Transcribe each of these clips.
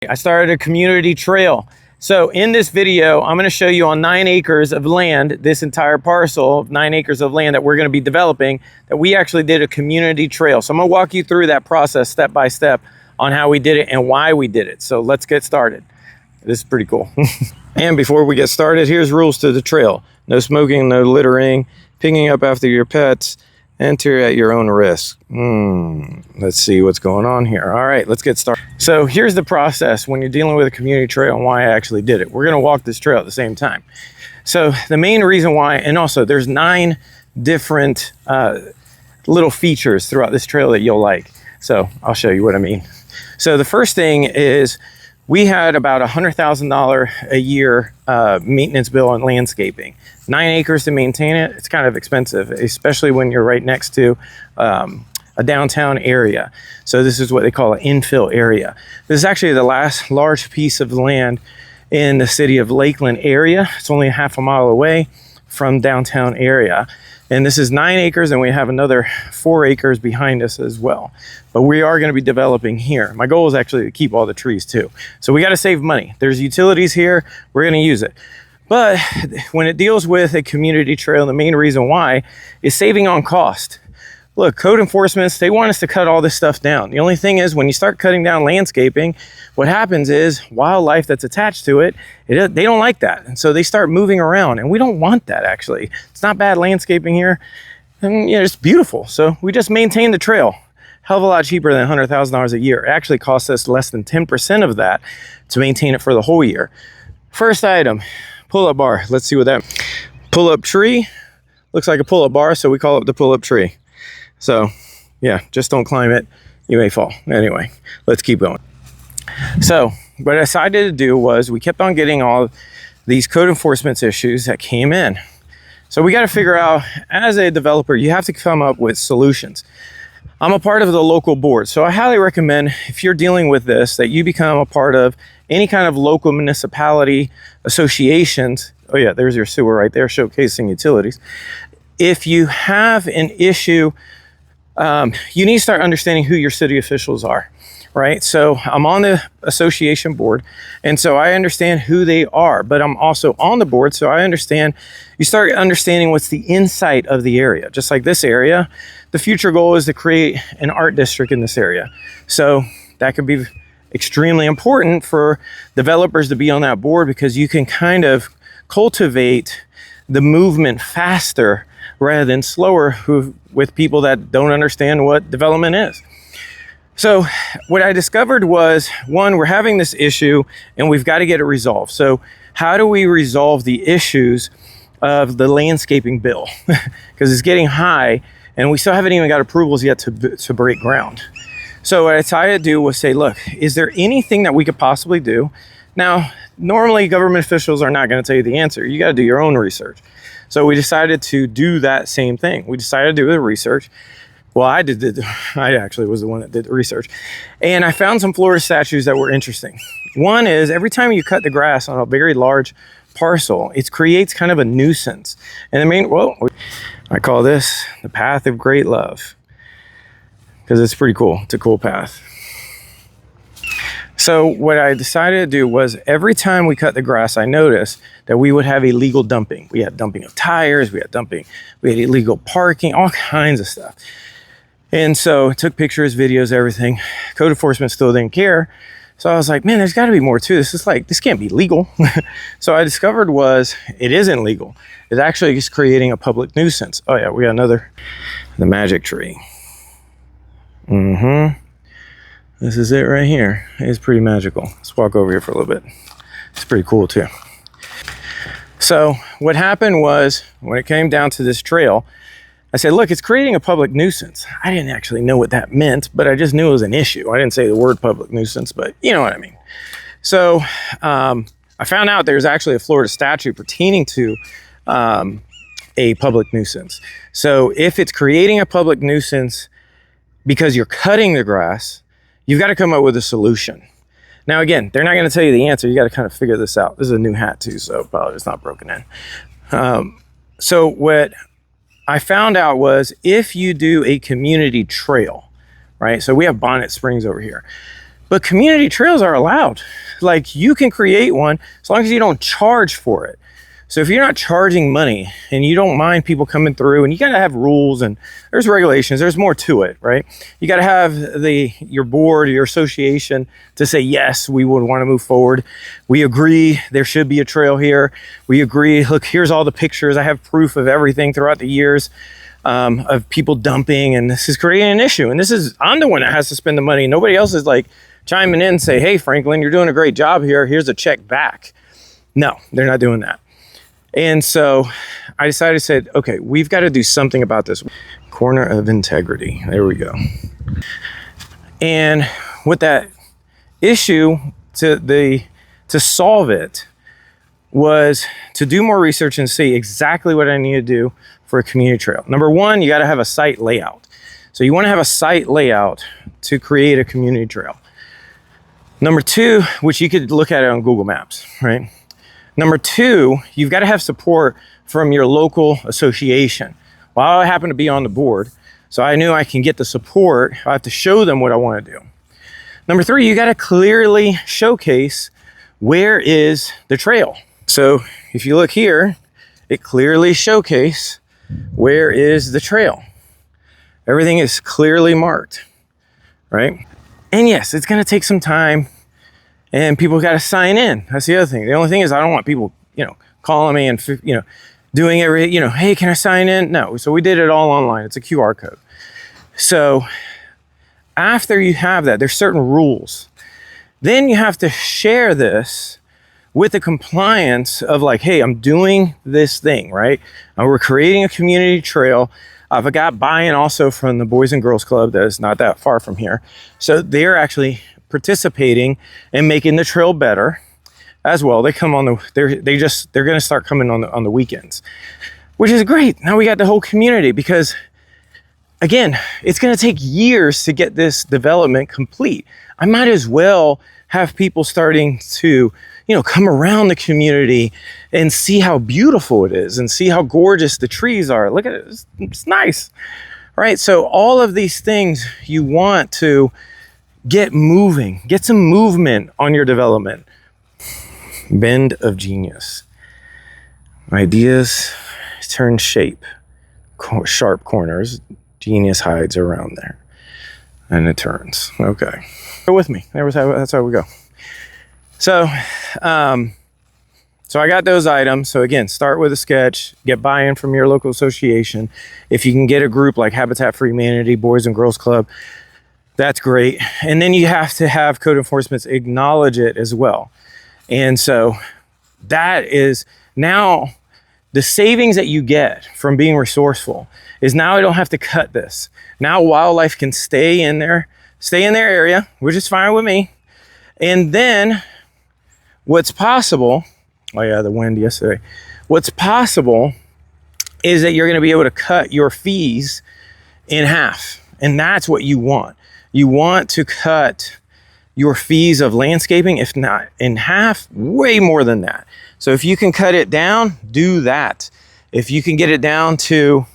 I started a community trail. So in this video, I'm going to show you on 9 acres of land, this entire parcel of 9 acres of land that we're going to be developing, that we actually did a community trail. So I'm going to walk you through that process step by step on how we did it and why we did it. So let's get started. This is pretty cool. And before we get started, here's rules to the trail. No smoking, no littering, picking up after your pets, enter at your own risk. Let's see what's going on here. All right, let's get started. So here's the process when you're dealing with a community trail and why I actually did it. We're gonna walk this trail at the same time. So the main reason why, and also there's 9 different little features throughout this trail that you'll like. So I'll show you what I mean. So the first thing is we had about $100,000 a year maintenance bill on landscaping. 9 acres to maintain it, it's kind of expensive, especially when you're right next to a downtown area. So this is what they call an infill area. This is actually the last large piece of land in the city of Lakeland area. It's only a half a mile away from downtown area. And this is 9 acres, and we have another 4 acres behind us as well. But we are going to be developing here. My goal is actually to keep all the trees too. So we got to save money. There's utilities here. We're going to use it. But when it deals with a community trail, the main reason why is saving on cost. Look, code enforcement, they want us to cut all this stuff down. The only thing is when you start cutting down landscaping, what happens is wildlife that's attached to it, they don't like that. And so they start moving around, and we don't want that actually. It's not bad landscaping here, and it's beautiful. So we just maintain the trail. Hell of a lot cheaper than $100,000 a year. It actually costs us less than 10% of that to maintain it for the whole year. First item, pull-up bar. Let's see what that, pull-up tree. Looks like a pull-up bar, so we call it the pull-up tree. So yeah, just don't climb it. You may fall. Anyway, let's keep going. So what I decided to do was we kept on getting all these code enforcement issues that came in. So we got to figure out, as a developer, you have to come up with solutions. I'm a part of the local board, so I highly recommend if you're dealing with this, that you become a part of any kind of local municipality associations. Oh yeah, there's your sewer right there showcasing utilities. If you have an issue, you need to start understanding who your city officials are, right? So I'm on the association board, and so I understand who they are, but I'm also on the board, so I understand, you start understanding what's the insight of the area. Just like this area, the future goal is to create an art district in this area. So that could be extremely important for developers to be on that board, because you can kind of cultivate the movement faster rather than slower with people that don't understand what development is. So what I discovered was, one, we're having this issue and we've got to get it resolved. So how do we resolve the issues of the landscaping bill? Because it's getting high and we still haven't even got approvals yet to break ground. So what I decided to do was say, look, is there anything that we could possibly do? Now, normally government officials are not going to tell you the answer. You got to do your own research. So we decided to do that same thing. We decided to do the research. Well, I actually was the one that did the research. And I found some Florida statutes that were interesting. One is every time you cut the grass on a very large parcel, it creates kind of a nuisance. And I call this the path of great love, because it's pretty cool. It's a cool path. So what I decided to do was every time we cut the grass, I noticed that we would have illegal dumping. We had dumping of tires, we had illegal parking, all kinds of stuff. And so I took pictures, videos, everything. Code enforcement still didn't care. So I was like, man, there's got to be more to this. It's like, this can't be legal. So I discovered it isn't legal. It's actually just creating a public nuisance. Oh yeah, we got the magic tree. This is it right here. It's pretty magical. Let's walk over here for a little bit. It's pretty cool too. So what happened was, when it came down to this trail, I said, look, it's creating a public nuisance. I didn't actually know what that meant, but I just knew it was an issue. I didn't say the word public nuisance, but you know what I mean. So I found out there's actually a Florida statute pertaining to a public nuisance. So if it's creating a public nuisance because you're cutting the grass, you've got to come up with a solution. Now, again, they're not going to tell you the answer. You got to kind of figure this out. This is a new hat too, so probably it's not broken in. So what I found out was, if you do a community trail, right? So we have Bonnet Springs over here. But community trails are allowed. Like, you can create one as long as you don't charge for it. So if you're not charging money and you don't mind people coming through, and you got to have rules and there's regulations, there's more to it, right? You got to have your board, your association to say, yes, we would want to move forward. We agree there should be a trail here. We agree, look, here's all the pictures. I have proof of everything throughout the years of people dumping, and this is creating an issue. And I'm the one that has to spend the money. Nobody else is like chiming in and say, hey, Franklin, you're doing a great job here. Here's a check back. No, they're not doing that. And so I decided, said, okay, we've got to do something about this. Corner of integrity. There we go. And with that issue, to solve it was to do more research and see exactly what I need to do for a community trail. Number one, you got to have a site layout. So you want to have a site layout to create a community trail. Number two, which you could look at it on Google Maps, right? Number two, you've got to have support from your local association. Well, I happen to be on the board, so I knew I can get the support. I have to show them what I want to do. Number three, you got to clearly showcase where is the trail. So if you look here, it clearly showcases where is the trail. Everything is clearly marked, right? And yes, it's going to take some time. And people got to sign in. That's the other thing. The only thing is I don't want people, calling me and, doing hey, can I sign in? No. So we did it all online. It's a QR code. So after you have that, there's certain rules. Then you have to share this with the compliance of like, hey, I'm doing this thing, right? And we're creating a community trail. I've got buy-in also from the Boys and Girls Club that is not that far from here. So they're actually participating and making the trail better as well. They come on they're going to start coming on the weekends, which is great. Now we got the whole community, because again, it's going to take years to get this development complete. I might as well have people starting to, come around the community and see how beautiful it is and see how gorgeous the trees are. Look at it. It's nice, right? So all of these things you want to get moving, get some movement on your development. Bend of genius. Ideas turn shape, sharp corners. Genius hides around there, and it turns. Okay, go with me. That's how we go. So, so I got those items. So again, start with a sketch, get buy-in from your local association. If you can get a group like Habitat for Humanity, Boys and Girls Club, that's great. And then you have to have code enforcement acknowledge it as well. And so that is now the savings that you get from being resourceful is now I don't have to cut this. Now wildlife can stay in their area, which is fine with me. And then what's possible, oh yeah, the wind yesterday. What's possible is that you're going to be able to cut your fees in half. And that's what you want. You want to cut your fees of landscaping, if not in half, way more than that. So if you can cut it down, do that. If you can get it down to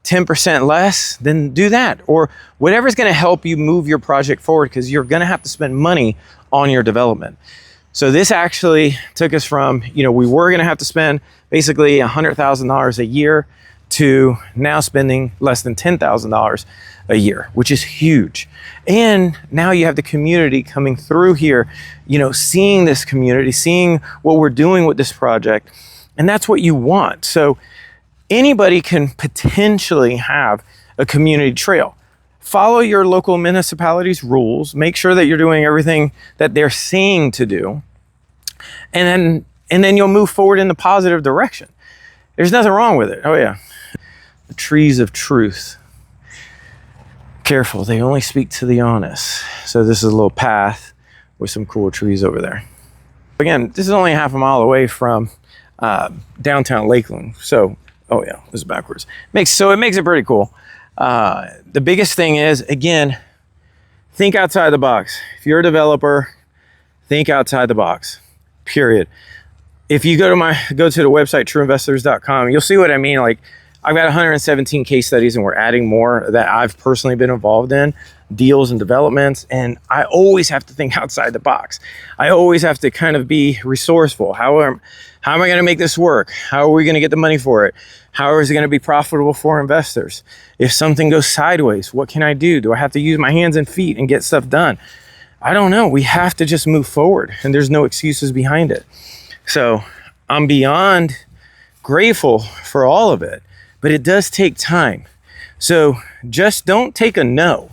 10% less, then do that. Or whatever's going to help you move your project forward, because you're going to have to spend money on your development. So this actually took us from, we were going to have to spend basically $100,000 a year to now spending less than $10,000 a year, which is huge. And now you have the community coming through here, seeing this community, seeing what we're doing with this project. And that's what you want. So anybody can potentially have a community trail. Follow your local municipality's rules. Make sure that you're doing everything that they're saying to do. And then you'll move forward in the positive direction. There's nothing wrong with it. Oh yeah. The trees of truth. Careful, they only speak to the honest. So this is a little path with some cool trees over there. Again, this is only half a mile away from downtown Lakeland. So, oh yeah, this is backwards. It makes it pretty cool. The biggest thing is, again, think outside the box. If you're a developer, think outside the box, period. If you go to the website, trueinvestors.com, you'll see what I mean. Like, I've got 117 case studies and we're adding more that I've personally been involved in. deals and developments, and I always have to think outside the box. I always have to kind of be resourceful. How am I going to make this work? How are we going to get the money for it? How is it going to be profitable for investors? If something goes sideways, what can I do? Do I have to use my hands and feet and get stuff done? I don't know. We have to just move forward, and there's no excuses behind it. So I'm beyond grateful for all of it, but it does take time. So just don't take a no.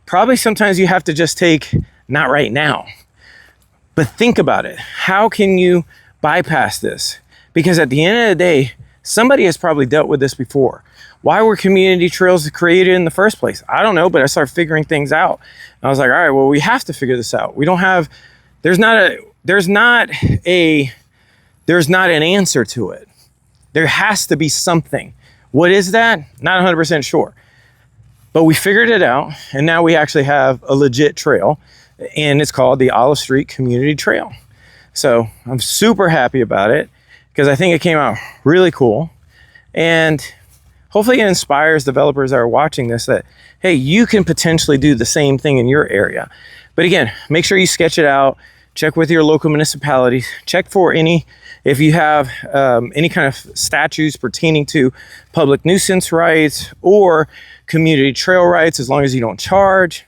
Probably sometimes you have to just take not right now, but think about it. How can you bypass this? Because at the end of the day, somebody has probably dealt with this before. Why were community trails created in the first place? I don't know, but I started figuring things out. And I was like, all right, well, we have to figure this out. We don't have, there's not an answer to it. There has to be something. What is that? Not 100% sure. But we figured it out, and now we actually have a legit trail, and it's called the Olive Street Community Trail. So I'm super happy about it because I think it came out really cool. And hopefully it inspires developers that are watching this that, hey, you can potentially do the same thing in your area. But again, make sure you sketch it out. Check with your local municipalities. Check for if you have any kind of statutes pertaining to public nuisance rights or community trail rights, as long as you don't charge.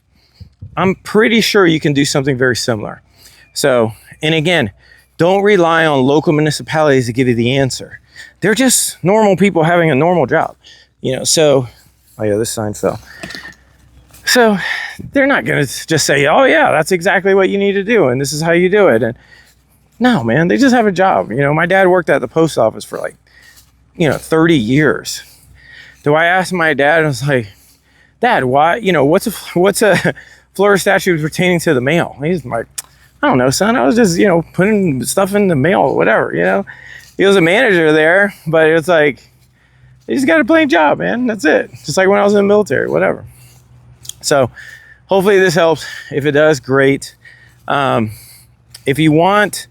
I'm pretty sure you can do something very similar. So, and again, don't rely on local municipalities to give you the answer. They're just normal people having a normal job, so, oh yeah, this sign fell. So they're not going to just say, oh yeah, that's exactly what you need to do, and this is how you do it. And no, man, they just have a job. My dad worked at the post office for 30 years. Do I ask my dad, I was like, Dad, why, what's a Florida statute pertaining to the mail? He's like, I don't know, son. I was just, putting stuff in the mail or whatever, He was a manager there, but it's like, he just got a plain job, man. That's it. Just like when I was in the military, whatever. So hopefully this helps. If it does, great. If you want,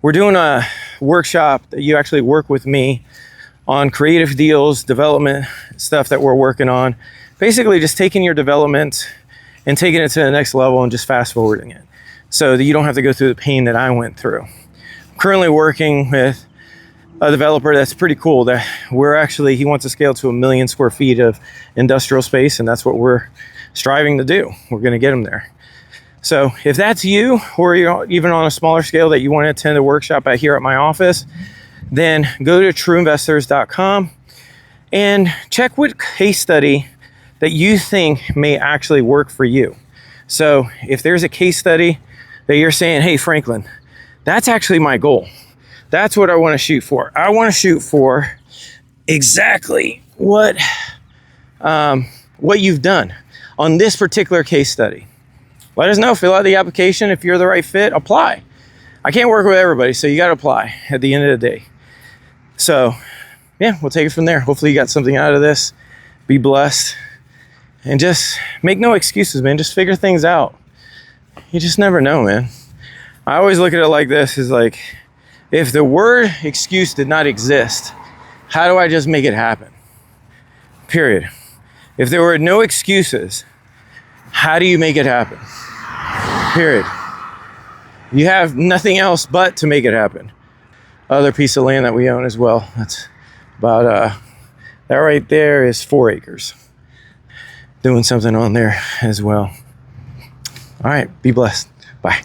we're doing a workshop that you actually work with me on creative deals, development stuff that we're working on. Basically just taking your development and taking it to the next level and just fast forwarding it so that you don't have to go through the pain that I went through. I'm currently working with a developer that's pretty cool that he wants to scale to 1 million square feet of industrial space, and that's what we're striving to do. We're going to get them there. So if that's you, or you're even on a smaller scale that you want to attend a workshop here at my office, then go to trueinvestors.com and check what case study that you think may actually work for you. So if there's a case study that you're saying, hey, Franklin, that's actually my goal. That's what I want to shoot for. I want to shoot for exactly what you've done on this particular case study. Let us know. Fill out the application. If you're the right fit, apply. I can't work with everybody, so you got to apply at the end of the day. So, yeah, we'll take it from there. Hopefully you got something out of this. Be blessed. And just make no excuses, man. Just figure things out. You just never know, man. I always look at it like this, is like, if the word excuse did not exist, how do I just make it happen? Period. If there were no excuses, how do you make it happen? Period. You have nothing else but to make it happen. Other piece of land that we own as well. That's about, that right there is 4 acres. Doing something on there as well. All right, be blessed. Bye.